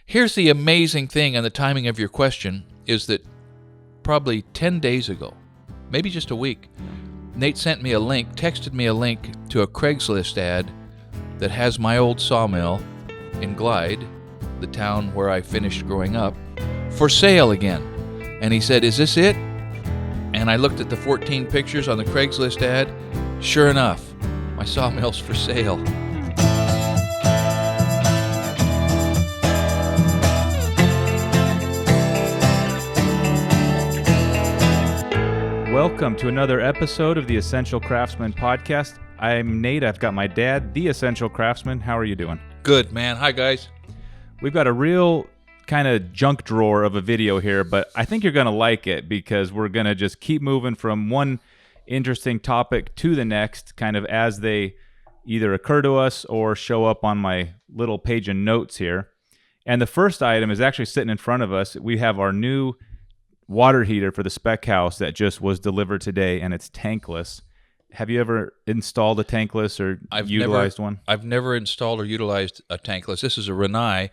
Here's the amazing thing on the timing of your question is that probably 10 days ago, maybe just a week, Nate sent me a link, texted me a link to a Craigslist ad that has my old sawmill in Glide, the town where I finished growing up, for sale again. And he said, "Is this it?" And I looked at the 14 pictures on the Craigslist ad. Sure enough, my sawmill's for sale. Welcome to another episode of the Essential Craftsman Podcast. I'm Nate. I've got my dad, the Essential Craftsman. How are you doing? Good, man. Hi, guys. We've got a real kind of junk drawer of a video here, but I think you're going to like it because we're going to just keep moving from one interesting topic to the next, kind of as they either occur to us or show up on my little page of notes here. And the first item is actually sitting in front of us. We have our new water heater for the spec house that just was delivered today, and it's tankless. Have you ever installed a tankless or utilized one? I've never installed or utilized a tankless. This is a Rinnai,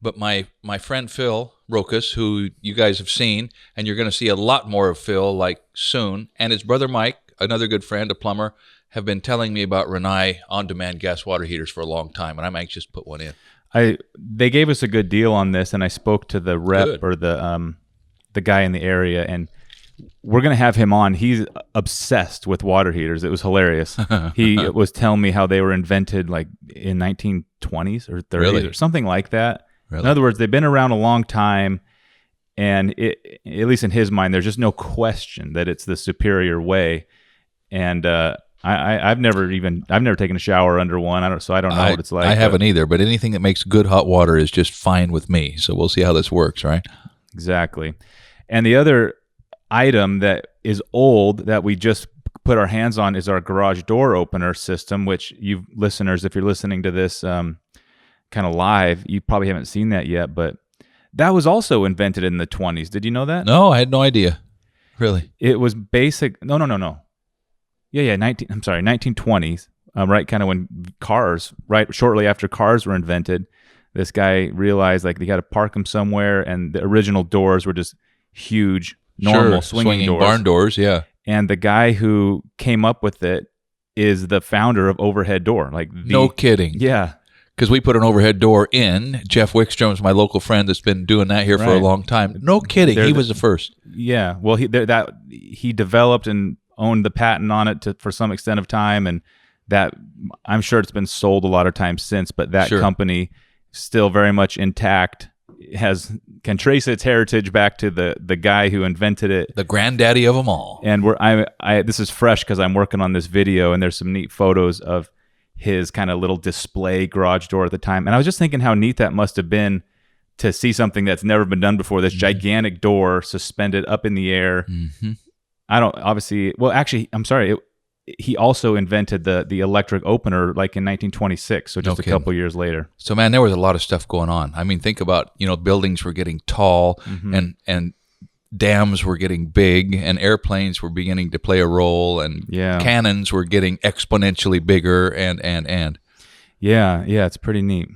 but my friend Phil Rokas, who you guys have seen, and you're going to see a lot more of Phil like soon, and his brother Mike, another good friend, a plumber, have been telling me about Rinnai on-demand gas water heaters for a long time, and I'm anxious to put one in. They gave us a good deal on this, and I spoke to the rep or the guy in the area, and we're going to have him on. He's obsessed with water heaters. It was hilarious. He was telling me how they were invented like in 1920s or 30s or something like that. Really? In other words, they've been around a long time, and at least in his mind, there's just no question that it's the superior way. And I've never taken a shower under one, so I don't know what it's like. I haven't either, but anything that makes good hot water is just fine with me. So we'll see how this works, right? Exactly. And the other item that is old that we just put our hands on is our garage door opener system, which you listeners, if you're listening to this kind of live, you probably haven't seen that yet, but that was also invented in the 20s. Did you know that? No, I had no idea. Really? It was basic. No. Yeah, 1920s, right? Kind of when cars, right? Shortly after cars were invented, this guy realized like they got to park them somewhere, and the original doors were just huge, normal swinging doors. Barn doors, yeah. And the guy who came up with it is the founder of overhead door. No kidding. Yeah. Because we put an overhead door in. Jeff Wickstrom's my local friend that's been doing that here for a long time. No kidding. He was the first. Yeah. Well, he developed and owned the patent on it for some extent of time, and that I'm sure it's been sold a lot of times since, but that company still very much intact, can trace its heritage back to the guy who invented it, the granddaddy of them all. And this is fresh because I'm working on this video, and there's some neat photos of his kind of little display garage door at the time. And I was just thinking how neat that must have been to see something that's never been done before. This gigantic door suspended up in the air. Mm-hmm. He also invented the electric opener like in 1926, so just a couple years later. So, man, there was a lot of stuff going on. I mean, think about, buildings were getting tall, and dams were getting big, and airplanes were beginning to play a role, and cannons were getting exponentially bigger, and. Yeah, it's pretty neat.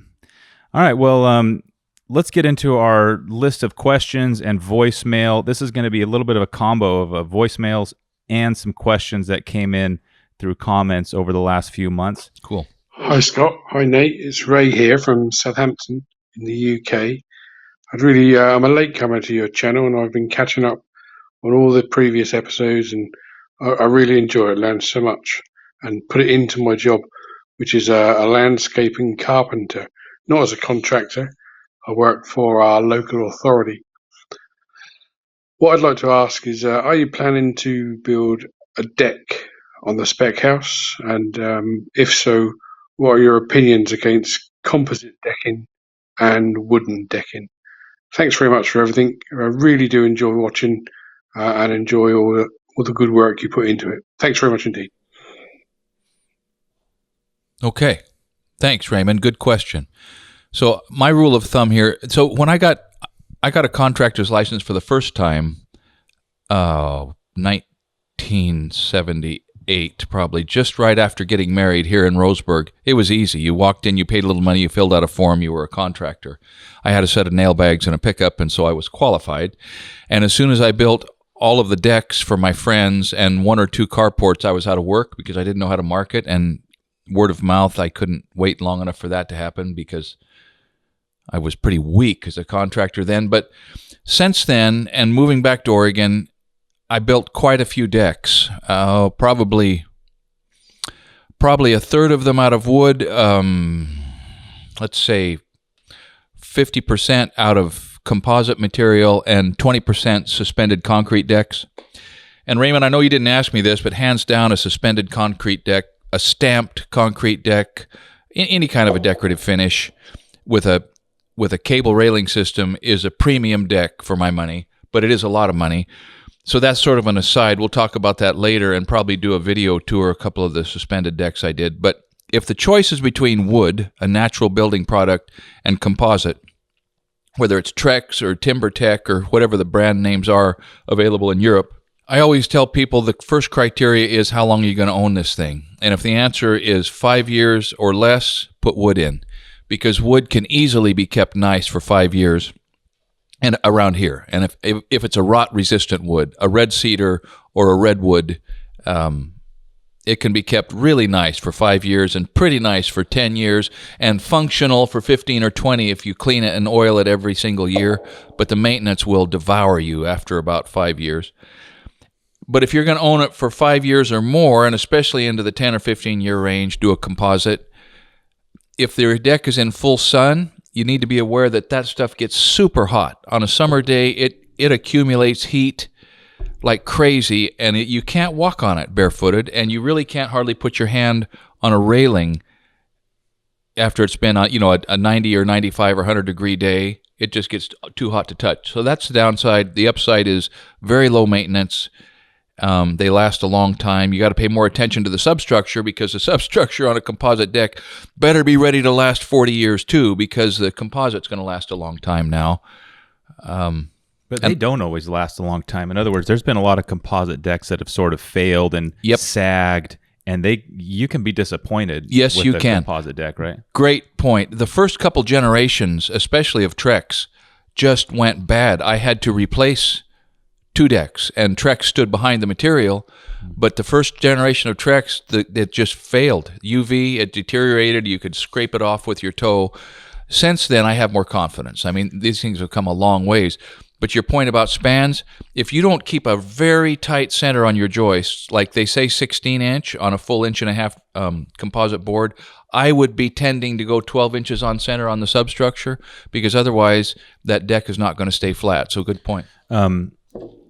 All right, well, let's get into our list of questions and voicemail. This is going to be a little bit of a combo of voicemails and some questions that came in through comments over the last few months. Cool. Hi, Scott. Hi, Nate. It's Ray here from Southampton in the UK. I'm a latecomer to your channel, and I've been catching up on all the previous episodes, and I really enjoy it. Learned so much and put it into my job, which is a landscaping carpenter, not as a contractor. I work for our local authority. What I'd like to ask is, are you planning to build a deck on the spec house? And if so, what are your opinions against composite decking and wooden decking? Thanks very much for everything. I really do enjoy watching and enjoy all the good work you put into it. Thanks very much indeed. Okay. Thanks, Raymond. Good question. So my rule of thumb here, so when I got a contractor's license for the first time, 1978, 2008, probably just right after getting married here in Roseburg. It was easy. You walked in, you paid a little money, you filled out a form, you were a contractor. I had a set of nail bags and a pickup, and so I was qualified. And as soon as I built all of the decks for my friends and 1 or 2 carports, I was out of work because I didn't know how to market, and word of mouth, I couldn't wait long enough for that to happen because I was pretty weak as a contractor then. But since then, and moving back to Oregon, I built quite a few decks, probably a third of them out of wood, let's say 50% out of composite material and 20% suspended concrete decks. And Raymond, I know you didn't ask me this, but hands down, a suspended concrete deck, a stamped concrete deck, any kind of a decorative finish with a cable railing system is a premium deck for my money, but it is a lot of money. So that's sort of an aside. We'll talk about that later and probably do a video tour, a couple of the suspended decks I did. But if the choice is between wood, a natural building product, and composite, whether it's Trex or TimberTech or whatever the brand names are available in Europe, I always tell people the first criteria is how long are you going to own this thing? And if the answer is 5 years or less, put wood in, because wood can easily be kept nice for 5 years. And around here, and if it's a rot-resistant wood, a red cedar or a redwood, it can be kept really nice for 5 years and pretty nice for 10 years and functional for 15 or 20 if you clean it and oil it every single year. But the maintenance will devour you after about 5 years. But if you're going to own it for 5 years or more, and especially into the 10 or 15-year range, do a composite. If your deck is in full sun, you need to be aware that stuff gets super hot. On a summer day, it accumulates heat like crazy, and you can't walk on it barefooted, and you really can't hardly put your hand on a railing after it's been a 90 or 95 or 100-degree day. It just gets too hot to touch. So that's the downside. The upside is very low maintenance. They last a long time. You got to pay more attention to the substructure, because the substructure on a composite deck better be ready to last 40 years too, because the composite's going to last a long time now. But they don't always last a long time. In other words, there's been a lot of composite decks that have sort of failed and sagged, and you can be disappointed with you a can. Composite deck, right? Great point. The first couple generations, especially of Trex, just went bad. I had to replace 2 decks, and Trex stood behind the material, but the first generation of Trex, it just failed. UV, it deteriorated. You could scrape it off with your toe. Since then, I have more confidence. I mean, these things have come a long ways. But your point about spans, if you don't keep a very tight center on your joists, like they say 16-inch on a full 1.5-inch composite board, I would be tending to go 12 inches on center on the substructure, because otherwise that deck is not going to stay flat. So good point.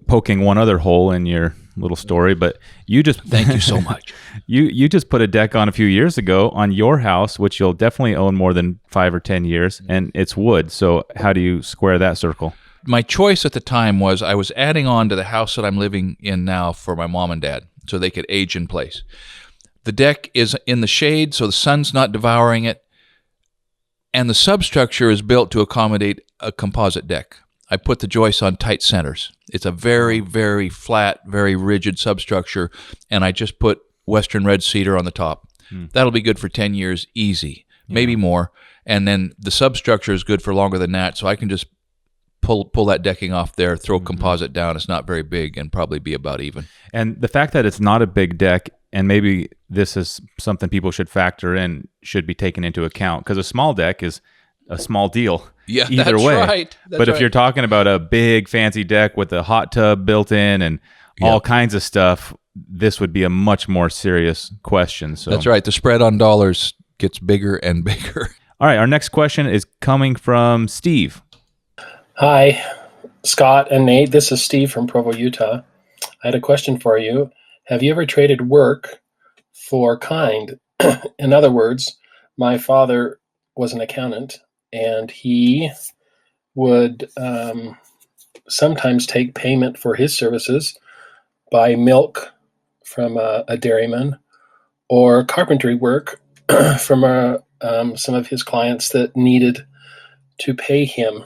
Poking one other hole in your little story, but you just thank you so much. You just put a deck on a few years ago on your house, which you'll definitely own more than 5 or 10 years, and it's wood. So how do you square that circle? My choice at the time was I was adding on to the house that I'm living in now for my mom and dad, so they could age in place. The deck is in the shade, so the sun's not devouring it, and the substructure is built to accommodate a composite deck. I put the joists on tight centers. It's a very, very flat, very rigid substructure, and I just put Western red cedar on the top. That'll be good for 10 years easy, maybe more, and then the substructure is good for longer than that, so I can just pull that decking off there, throw composite down. It's not very big and probably be about even. And the fact that it's not a big deck, and maybe this is something people should factor in, should be taken into account, because a small deck is a small deal. Yeah, either that's way. Right. But if you're talking about a big fancy deck with a hot tub built in and all kinds of stuff, this would be a much more serious question. So that's right. The spread on dollars gets bigger and bigger. All right, our next question is coming from Steve. Hi, Scott and Nate. This is Steve from Provo, Utah. I had a question for you. Have you ever traded work for kind? In other words, my father was an accountant, and he would sometimes take payment for his services, buy milk from a dairyman, or carpentry work from some of his clients that needed to pay him.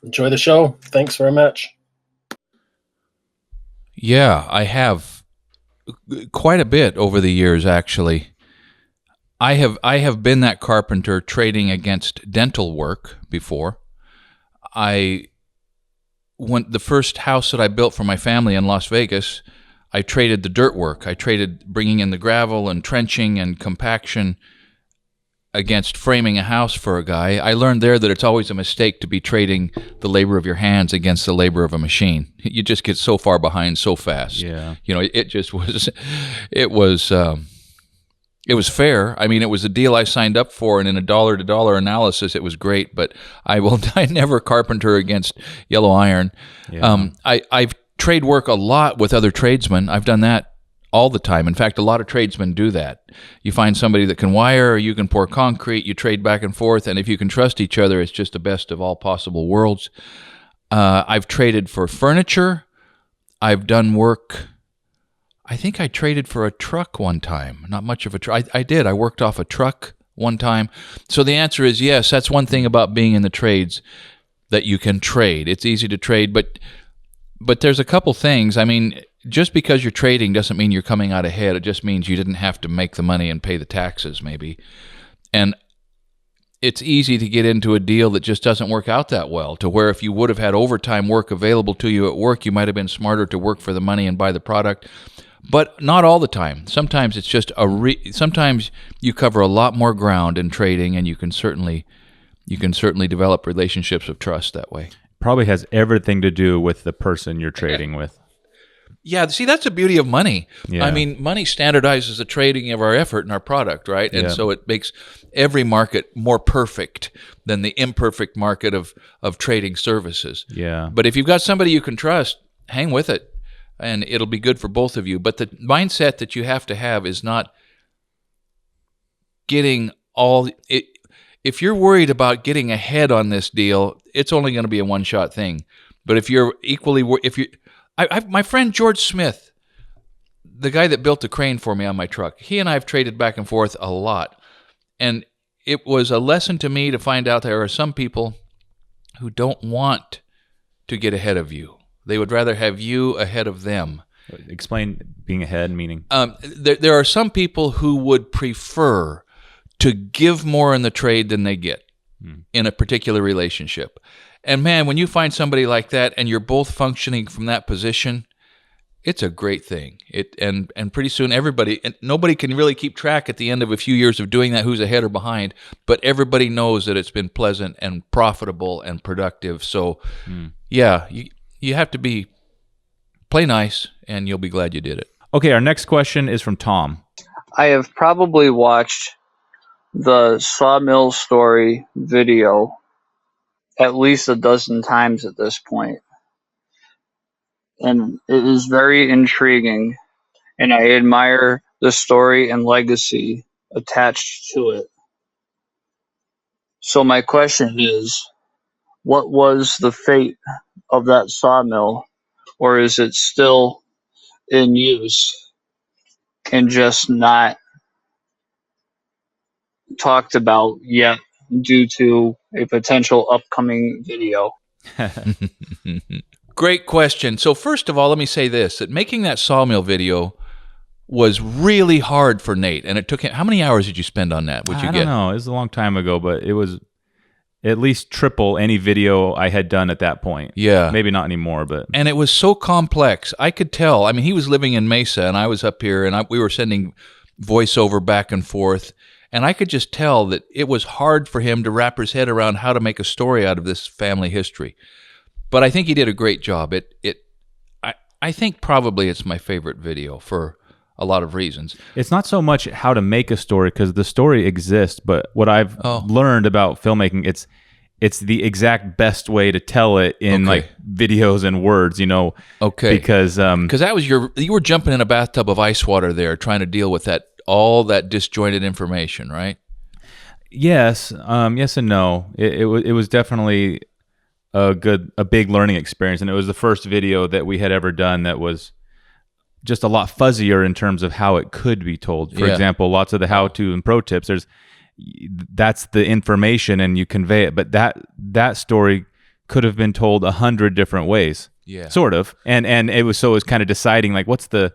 Enjoy the show. Thanks very much. Yeah, I have quite a bit over the years, actually. I have been that carpenter trading against dental work before. The first house that I built for my family in Las Vegas, I traded the dirt work. I traded bringing in the gravel and trenching and compaction against framing a house for a guy. I learned there that it's always a mistake to be trading the labor of your hands against the labor of a machine. You just get so far behind so fast. Yeah. It just was, it was fair. I mean, it was a deal I signed up for, and in a dollar-to-dollar analysis, it was great, but I never carpenter against yellow iron. Yeah. I've trade work a lot with other tradesmen. I've done that all the time. In fact, a lot of tradesmen do that. You find somebody that can wire, or you can pour concrete, you trade back and forth, and if you can trust each other, it's just the best of all possible worlds. I've traded for furniture. I've done work. I think I traded for a truck one time. Not much of a truck. I did. I worked off a truck one time. So the answer is yes. That's one thing about being in the trades, that you can trade. It's easy to trade, but there's a couple things. I mean, just because you're trading doesn't mean you're coming out ahead. It just means you didn't have to make the money and pay the taxes, maybe. And it's easy to get into a deal that just doesn't work out that well, to where if you would have had overtime work available to you at work, you might have been smarter to work for the money and buy the product. But not all the time. Sometimes it's just sometimes you cover a lot more ground in trading, and you can certainly develop relationships of trust that way. Probably has everything to do with the person you're trading with. Yeah, see, that's the beauty of money. Yeah. I mean, money standardizes the trading of our effort and our product, right? And so it makes every market more perfect than the imperfect market of trading services. Yeah. But if you've got somebody you can trust, hang with it, and it'll be good for both of you. But the mindset that you have to have is not getting all it. If you're worried about getting ahead on this deal, it's only going to be a one-shot thing. But if you're equally, my friend George Smith, the guy that built the crane for me on my truck, he and I have traded back and forth a lot. And it was a lesson to me to find out there are some people who don't want to get ahead of you. They would rather have you ahead of them. Explain being ahead, meaning? There are some people who would prefer to give more in the trade than they get in a particular relationship. And man, when you find somebody like that and you're both functioning from that position, it's a great thing. And pretty soon nobody can really keep track at the end of a few years of doing that who's ahead or behind, but everybody knows that it's been pleasant and profitable and productive. So yeah, you have to play nice, and you'll be glad you did it. Okay, our next question is from Tom. I have probably watched the Sawmill Story video at least a dozen times at this point. And it is very intriguing, and I admire the story and legacy attached to it. So my question is, what was the fate of that sawmill, or is it still in use and just not talked about yet due to a potential upcoming video? Great question. So first of all, let me say this, that making that sawmill video was really hard for Nate, and it took him, how many hours did you spend on that? I don't know. It was a long time ago, but it was at least triple any video I had done at that point. Yeah. Maybe not anymore, but... And it was so complex. I could tell. I mean, he was living in Mesa, and I was up here, and we were sending voiceover back and forth, and I could just tell that it was hard for him to wrap his head around how to make a story out of this family history. But I think he did a great job. I think probably it's my favorite video for a lot of reasons. It's not so much how to make a story, because the story exists, but what I've learned about filmmaking, it's the exact best way to tell it in like videos and words, Okay. Because that was you were jumping in a bathtub of ice water there, trying to deal with all that disjointed information, right? Yes, yes and no. It was definitely a big learning experience, and it was the first video that we had ever done that was just a lot fuzzier in terms of how it could be told. For example, lots of the how-to and pro tips, that's the information and you convey it, but that story could have been told 100 different ways. Yeah. Sort of. And it was kind of deciding like what's the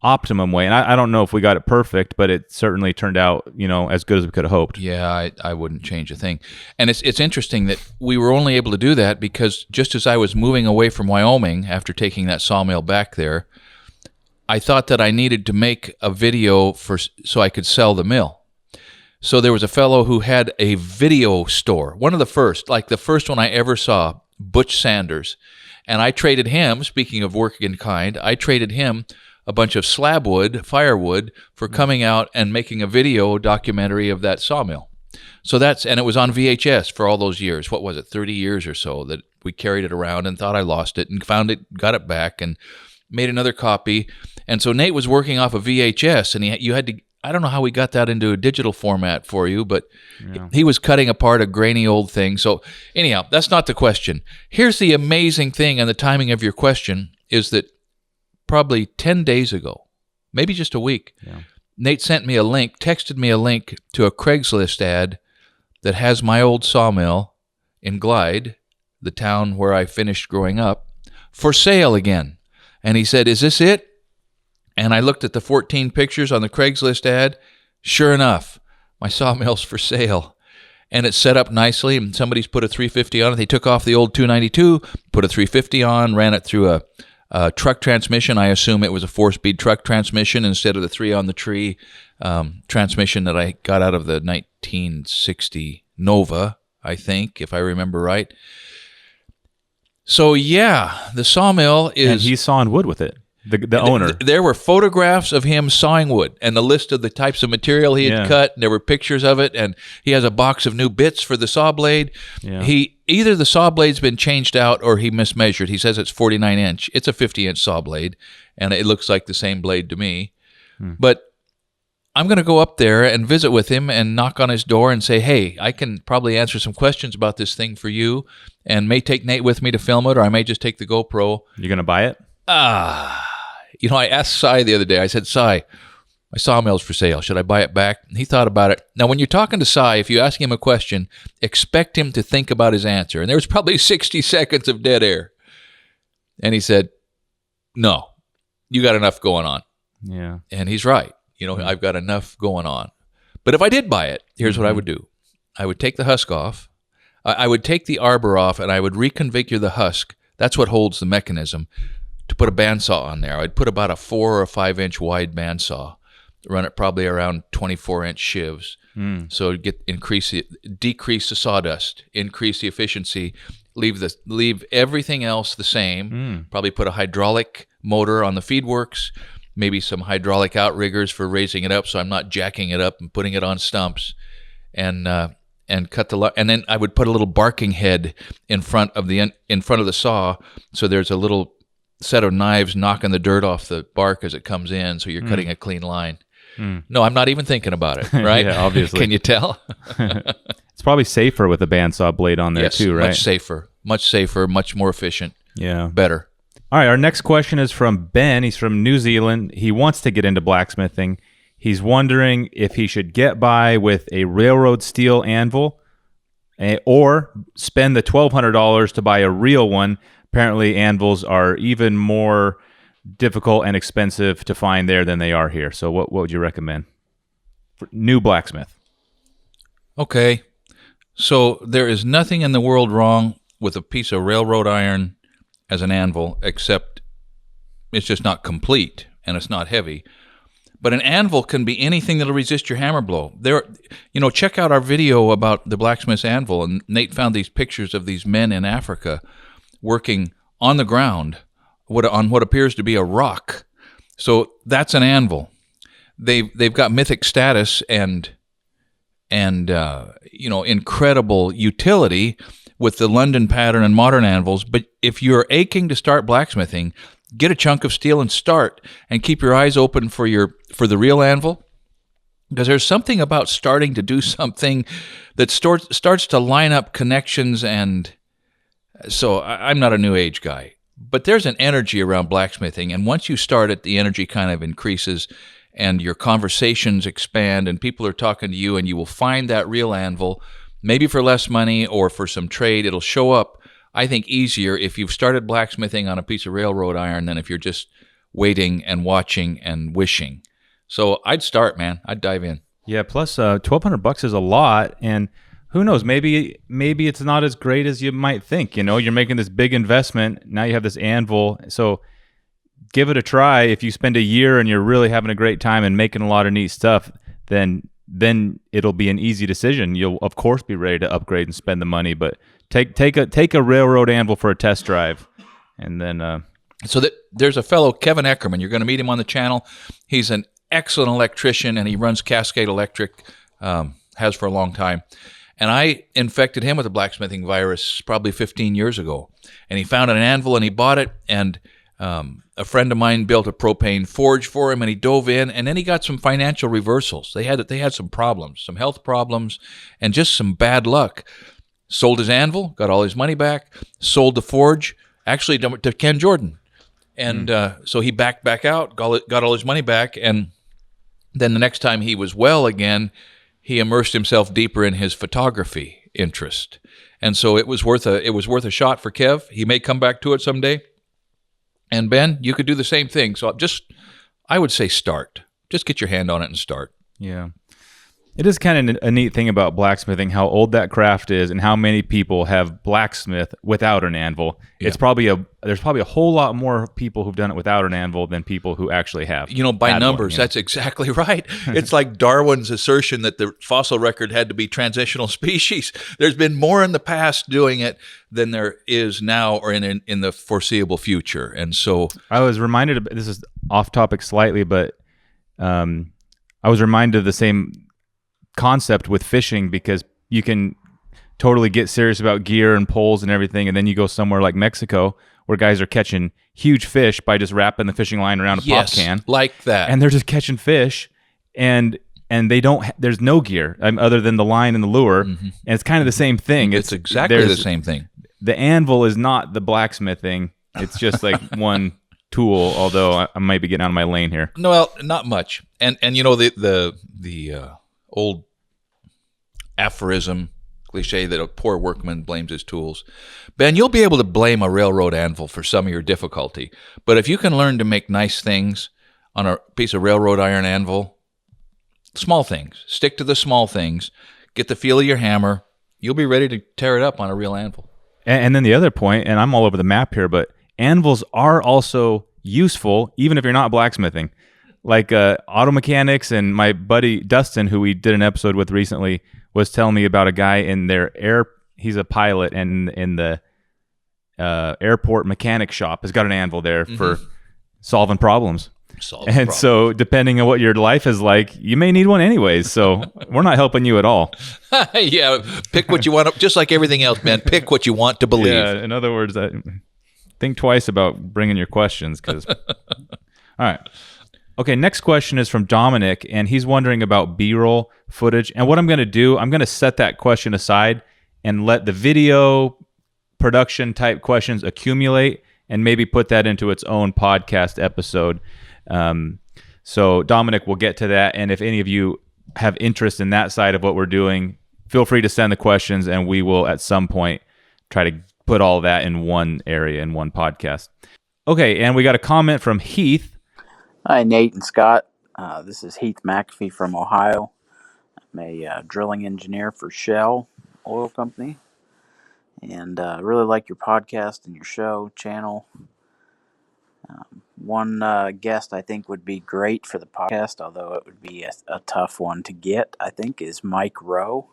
optimum way. And I don't know if we got it perfect, but it certainly turned out, as good as we could have hoped. Yeah, I wouldn't change a thing. And it's interesting that we were only able to do that because just as I was moving away from Wyoming after taking that sawmill back there, I thought that I needed to make a video so I could sell the mill. So there was a fellow who had a video store, one of the first one I ever saw, Butch Sanders. And I traded him, speaking of work in kind, I traded him a bunch of slab wood, firewood, for coming out and making a video documentary of that sawmill. So and it was on VHS for all those years. What was it, 30 years or so that we carried it around and thought I lost it and found it, got it back and made another copy. And so Nate was working off of VHS and you had to, I don't know how we got that into a digital format for you, but he was cutting apart a grainy old thing. So anyhow, that's not the question. Here's the amazing thing, and the timing of your question is that probably 10 days ago, maybe just a week, Nate texted me a link to a Craigslist ad that has my old sawmill in Glide, the town where I finished growing up, for sale again. And he said, "Is this it?" And I looked at the 14 pictures on the Craigslist ad. Sure enough, my sawmill's for sale. And it's set up nicely, and somebody's put a 350 on it. They took off the old 292, put a 350 on, ran it through a truck transmission. I assume it was a 4-speed truck transmission instead of the 3-on-the-tree transmission that I got out of the 1960 Nova, I think, if I remember right. So, yeah, the sawmill is... And he's sawing wood with it, the owner. There were photographs of him sawing wood and the list of the types of material he had cut. And there were pictures of it, and he has a box of new bits for the saw blade. Yeah. Either the saw blade's been changed out or he mismeasured. He says it's 49-inch. It's a 50-inch saw blade, and it looks like the same blade to me. But I'm going to go up there and visit with him and knock on his door and say, hey, I can probably answer some questions about this thing for you, and may take Nate with me to film it, or I may just take the GoPro. You going to buy it? I asked Cy the other day. I said, Cy, my sawmill's for sale. Should I buy it back? And he thought about it. Now, when you're talking to Cy, if you ask him a question, expect him to think about his answer. And there was probably 60 seconds of dead air. And he said, no, you got enough going on. Yeah. And he's right. I've got enough going on. But if I did buy it, here's what I would do. I would take the husk off. I would take the arbor off, and I would reconfigure the husk. That's what holds the mechanism, to put a bandsaw on there. I'd put about a 4 or 5-inch wide bandsaw, run it probably around 24-inch shivs. So decrease the sawdust, increase the efficiency, leave everything else the same. Probably put a hydraulic motor on the feedworks, maybe some hydraulic outriggers for raising it up so I'm not jacking it up and putting it on stumps, and cut and then I would put a little barking head in front of the saw, so there's a little set of knives knocking the dirt off the bark as it comes in, so you're cutting a clean line. No, I'm not even thinking about it, right? Yeah, obviously. Can you tell? It's probably safer with a bandsaw blade on there too, right? Much safer, much more efficient. Yeah. Better. All right, our next question is from Ben. He's from New Zealand. He wants to get into blacksmithing. He's wondering if he should get by with a railroad steel anvil or spend the $1,200 to buy a real one. Apparently, anvils are even more difficult and expensive to find there than they are here. So what would you recommend for new blacksmith? Okay. So there is nothing in the world wrong with a piece of railroad iron as an anvil, except it's just not complete and it's not heavy. But an anvil can be anything that'll resist your hammer blow. Check out our video about the blacksmith's anvil, and Nate found these pictures of these men in Africa working on the ground on what appears to be a rock. So that's an anvil. They've got mythic status and incredible utility with the London pattern and modern anvils. But if you're aching to start blacksmithing, get a chunk of steel and start, and keep your eyes open for the real anvil, because there's something about starting to do something that starts to line up connections. And so I'm not a new age guy, but there's an energy around blacksmithing, and once you start it, the energy kind of increases and your conversations expand and people are talking to you, and you will find that real anvil, maybe for less money or for some trade. It'll show up, I think, easier if you've started blacksmithing on a piece of railroad iron than if you're just waiting and watching and wishing. So I'd start, man. I'd dive in. Yeah, plus $1,200 is a lot, and who knows, maybe it's not as great as you might think. You're making this big investment, now you have this anvil, so give it a try. If you spend a year and you're really having a great time and making a lot of neat stuff, then it'll be an easy decision. You'll of course be ready to upgrade and spend the money, but take a railroad anvil for a test drive, and then. So there's a fellow, Kevin Eckerman. You're going to meet him on the channel. He's an excellent electrician, and he runs Cascade Electric. Has for a long time. And I infected him with a blacksmithing virus probably 15 years ago. And he found an anvil and he bought it. And a friend of mine built a propane forge for him, and he dove in. And then he got some financial reversals. They had some problems, some health problems, and just some bad luck. Sold his anvil, got all his money back. Sold the forge, actually to Ken Jordan. And so he backed back out, got all his money back. And then the next time he was well again, he immersed himself deeper in his photography interest. And so it was worth a shot for Kev. He may come back to it someday. And Ben, you could do the same thing. So I would say start. Just get your hand on it and start. Yeah. It is kind of a neat thing about blacksmithing, how old that craft is and how many people have blacksmith without an anvil. Yeah. There's probably a whole lot more people who've done it without an anvil than people who actually have. By numbers, that's exactly right. It's like Darwin's assertion that the fossil record had to be transitional species. There's been more in the past doing it than there is now or in the foreseeable future. And so I was reminded of, this is off topic slightly, but I was reminded of the same concept with fishing, because you can totally get serious about gear and poles and everything, and then you go somewhere like Mexico where guys are catching huge fish by just wrapping the fishing line around a pop can, like that, and they're just catching fish, and they don't. There's no gear other than the line and the lure, and it's kind of the same thing. It's exactly the same thing. The anvil is not the blacksmithing; it's just like one tool. Although I might be getting out of my lane here. No, well, not much, and the old aphorism, cliche that a poor workman blames his tools. Ben, you'll be able to blame a railroad anvil for some of your difficulty, but if you can learn to make nice things on a piece of railroad iron anvil, small things, stick to the small things, get the feel of your hammer, you'll be ready to tear it up on a real anvil. And then the other point, and I'm all over the map here, but anvils are also useful even if you're not blacksmithing. Like auto mechanics, and my buddy Dustin, who we did an episode with recently, was telling me about a guy in he's a pilot, and in the airport mechanic shop has got an anvil there for solving problems. So depending on what your life is like, you may need one anyways. So we're not helping you at all. Yeah, pick what you want, just like everything else, man. Pick what you want to believe. Yeah, in other words, think twice about bringing your questions. All right. Okay, next question is from Dominic, and he's wondering about B-roll footage. And what I'm going to do, I'm going to set that question aside and let the video production type questions accumulate and maybe put that into its own podcast episode. So Dominic will get to that. And if any of you have interest in that side of what we're doing, feel free to send the questions, and we will at some point try to put all that in one area, in one podcast. Okay, and we got a comment from Heath. Hi, Nate and Scott. This is Heath McAfee from Ohio. I'm a drilling engineer for Shell Oil Company, and I really like your podcast and your show channel. One guest I think would be great for the podcast, although it would be a tough one to get, I think, is Mike Rowe.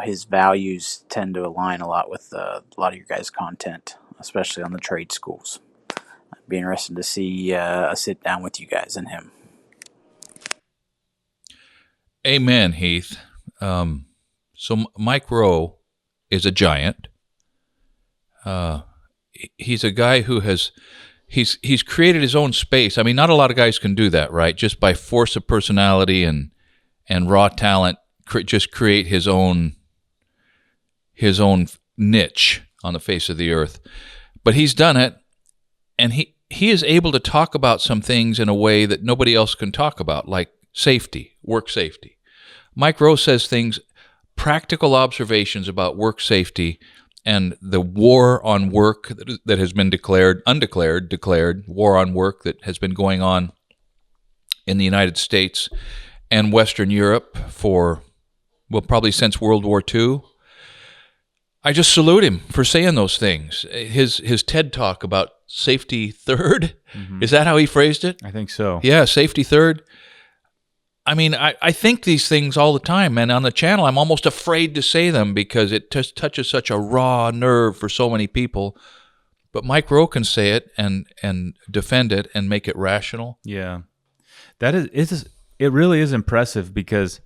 His values tend to align a lot with a lot of your guys' content, especially on the trade schools. Be interested to see a sit down with you guys and him. Amen, Heath. So Mike Rowe is a giant. He's a guy who he's created his own space. I mean, not a lot of guys can do that, right? Just by force of personality and raw talent, just create his own niche on the face of the earth. But he's done it, and he is able to talk about some things in a way that nobody else can talk about, like safety, work safety. Mike Rowe says things, practical observations about work safety and the war on work that has been declared war on work that has been going on in the United States and Western Europe for, well, probably since World War II. I just salute him for saying those things. His TED Talk about safety third, is that how he phrased it? I think so. Yeah, safety third. I mean, I think these things all the time, and on the channel, I'm almost afraid to say them because it just touches such a raw nerve for so many people. But Mike Rowe can say it and defend it and make it rational. Yeah, that is it. Really is impressive because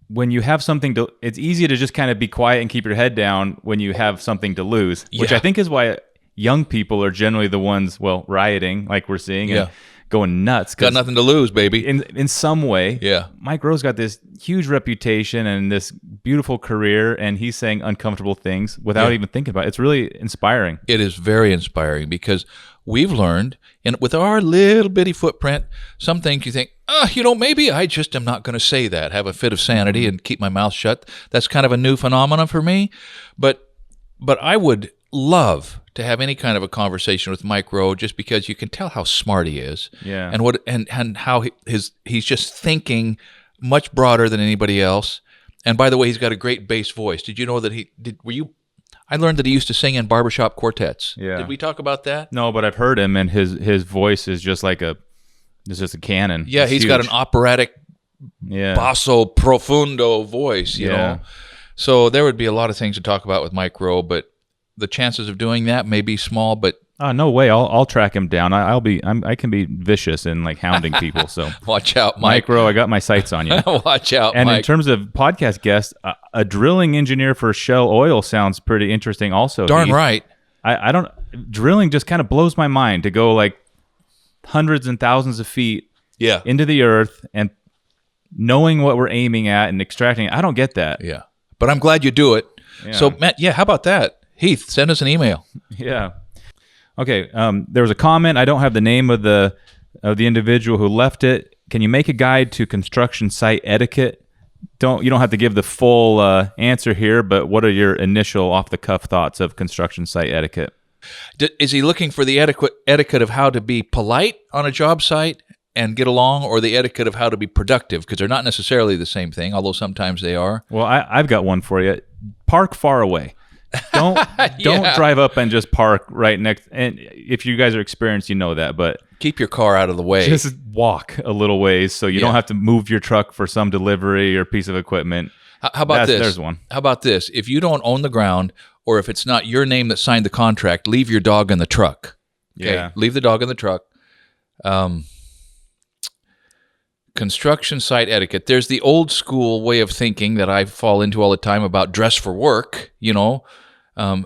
when you have something to, it's easy to just kind of be quiet and keep your head down when you have something to lose, which I think is why young people are generally the ones, rioting like we're seeing. And going nuts. Got nothing to lose, baby. In some way, Mike Rowe's got this huge reputation and this beautiful career, and he's saying uncomfortable things without even thinking about it. It's really inspiring. It is very inspiring because we've learned, and with our little bitty footprint, some things you think, maybe I just am not going to say that, have a fit of sanity and keep my mouth shut. That's kind of a new phenomenon for me. But I would love to have any kind of a conversation with Mike Rowe, just because you can tell how smart he is, and how he's just thinking much broader than anybody else. And by the way, he's got a great bass voice. Did you know that I learned that he used to sing in barbershop quartets. Yeah. Did we talk about that? No, but I've heard him, and his voice is just like it's just a cannon. Yeah, he's got an operatic, basso profundo voice. You know, so there would be a lot of things to talk about with Mike Rowe, but the chances of doing that may be small, but no way. I'll track him down. I can be vicious and like hounding people. So watch out, Mike Rowe. I got my sights on you. Watch out, and Mike. In terms of podcast guests, a drilling engineer for Shell Oil sounds pretty interesting. Also, darn right. I don't. Drilling just kind of blows my mind to go like hundreds and thousands of feet into the earth and knowing what we're aiming at and extracting. I don't get that. Yeah, but I'm glad you do it. Yeah. So Matt, how about that? Heath, send us an email. Yeah. Okay. There was a comment. I don't have the name of the individual who left it. Can you make a guide to construction site etiquette? You don't have to give the full answer here, but what are your initial off-the-cuff thoughts of construction site etiquette? Is he looking for the etiquette of how to be polite on a job site and get along, or the etiquette of how to be productive? Because they're not necessarily the same thing, although sometimes they are. Well, I've got one for you. Park far away. Don't drive up and just park right next. And if you guys are experienced, you know that. But keep your car out of the way. Just walk a little ways so you don't have to move your truck for some delivery or piece of equipment. How about this? There's one. How about this? If you don't own the ground, or if it's not your name that signed the contract, leave your dog in the truck. Okay? Yeah, leave the dog in the truck. Construction site etiquette. There's the old school way of thinking that I fall into all the time about dress for work.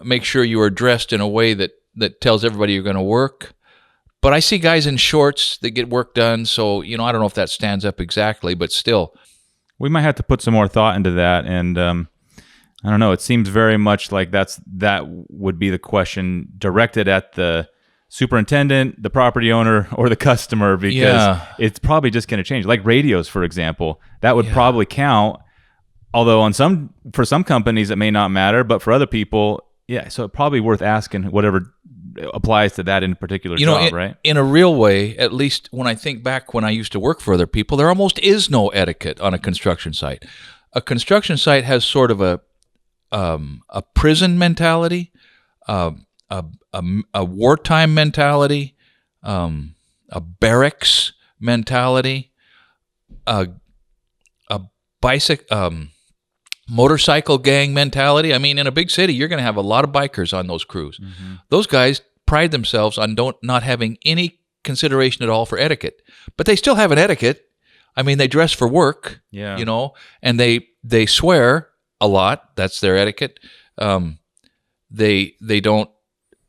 Make sure you are dressed in a way that tells everybody you're going to work. But I see guys in shorts that get work done, so I don't know if that stands up exactly, but still. We might have to put some more thought into that, and I don't know. It seems very much like that would be the question directed at the superintendent, the property owner, or the customer, because it's probably just going to change. Like radios, for example, that would probably count. Although for some companies it may not matter, but for other people, so it's probably worth asking whatever applies to that in a particular job, right? In a real way, at least when I think back when I used to work for other people, there almost is no etiquette on a construction site. A construction site has sort of a prison mentality, a wartime mentality, a barracks mentality, a motorcycle gang mentality. I mean, in a big city, you're going to have a lot of bikers on those crews. Mm-hmm. Those guys pride themselves on not having any consideration at all for etiquette, but they still have an etiquette. I mean, they dress for work, and they swear a lot. That's their etiquette. They don't.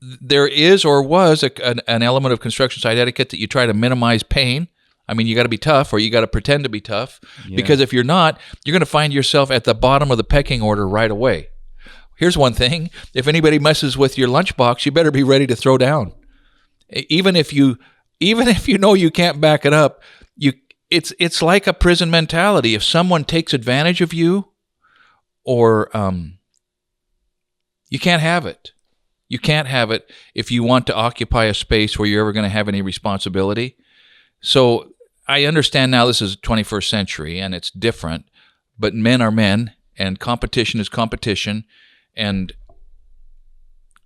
There is or was an element of construction site etiquette that you try to minimize pain. I mean, you got to be tough, or you got to pretend to be tough, because if you're not, you're going to find yourself at the bottom of the pecking order right away. Here's one thing: if anybody messes with your lunchbox, you better be ready to throw down. Even if you know you can't back it up, it's like a prison mentality. If someone takes advantage of you, or You can't have it. You can't have it if you want to occupy a space where you're ever going to have any responsibility. So I understand now this is 21st century and it's different, but men are men and competition is competition. And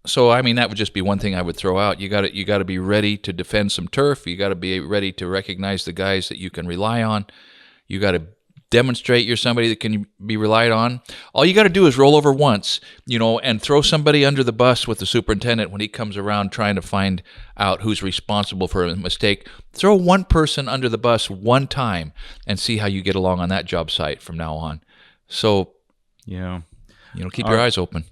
so, I mean, that would just be one thing I would throw out. You got to be ready to defend some turf. You got to be ready to recognize the guys that you can rely on. You got to demonstrate you're somebody that can be relied on. All you got to do is roll over once, and throw somebody under the bus with the superintendent when he comes around trying to find out who's responsible for a mistake. Throw one person under the bus one time and see how you get along on that job site from now on. So, keep your eyes open.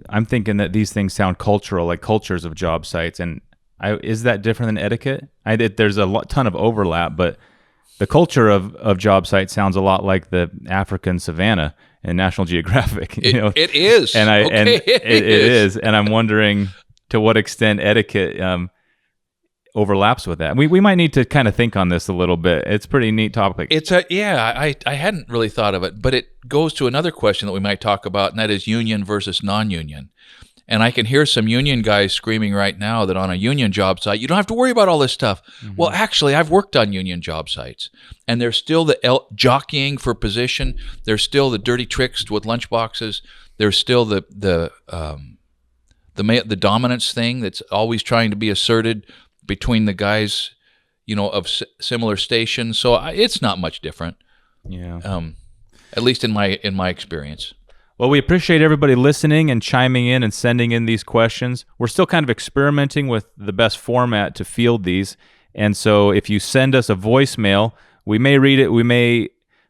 I'm thinking that these things sound cultural, like cultures of job sites. And is that different than etiquette? There's a ton of overlap, but the culture of job sites sounds a lot like the African savanna in National Geographic. It is, and it is, and I'm wondering to what extent etiquette overlaps with that. We might need to kind of think on this a little bit. It's a pretty neat topic. I hadn't really thought of it, but it goes to another question that we might talk about, and that is union versus non-union. And I can hear some union guys screaming right now that on a union job site, you don't have to worry about all this stuff. Mm-hmm. Well, actually, I've worked on union job sites, and there's still the jockeying for position. There's still the dirty tricks with lunch boxes. There's still the dominance thing that's always trying to be asserted between the guys, of similar stations. So it's not much different. Yeah. At least in my experience. Well, we appreciate everybody listening and chiming in and sending in these questions. We're still kind of experimenting with the best format to field these. And so if you send us a voicemail, we may read it, we may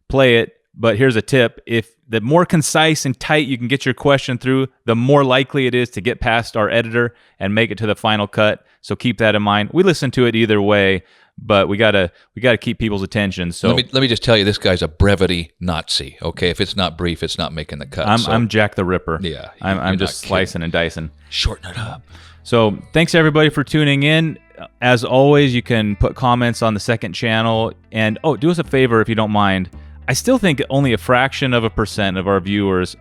play it, but here's a tip. If the more concise and tight you can get your question through, the more likely it is to get past our editor and make it to the final cut. So keep that in mind. We listen to it either way, but we gotta keep people's attention. So let me just tell you, this guy's a brevity Nazi. Okay, if it's not brief, it's not making the cut. I'm Jack the Ripper. Yeah, I'm just slicing and dicing. Shorten it up. So thanks everybody for tuning in. As always, you can put comments on the second channel, and do us a favor if you don't mind. I still think only a fraction of a percent of our viewers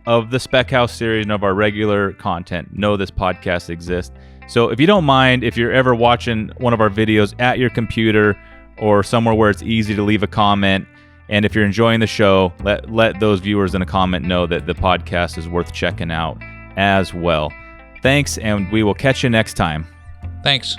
of the Spec House series and of our regular content know this podcast exists. So if you don't mind, if you're ever watching one of our videos at your computer or somewhere where it's easy to leave a comment, and if you're enjoying the show, let those viewers in a comment know that the podcast is worth checking out as well. Thanks, and we will catch you next time. Thanks.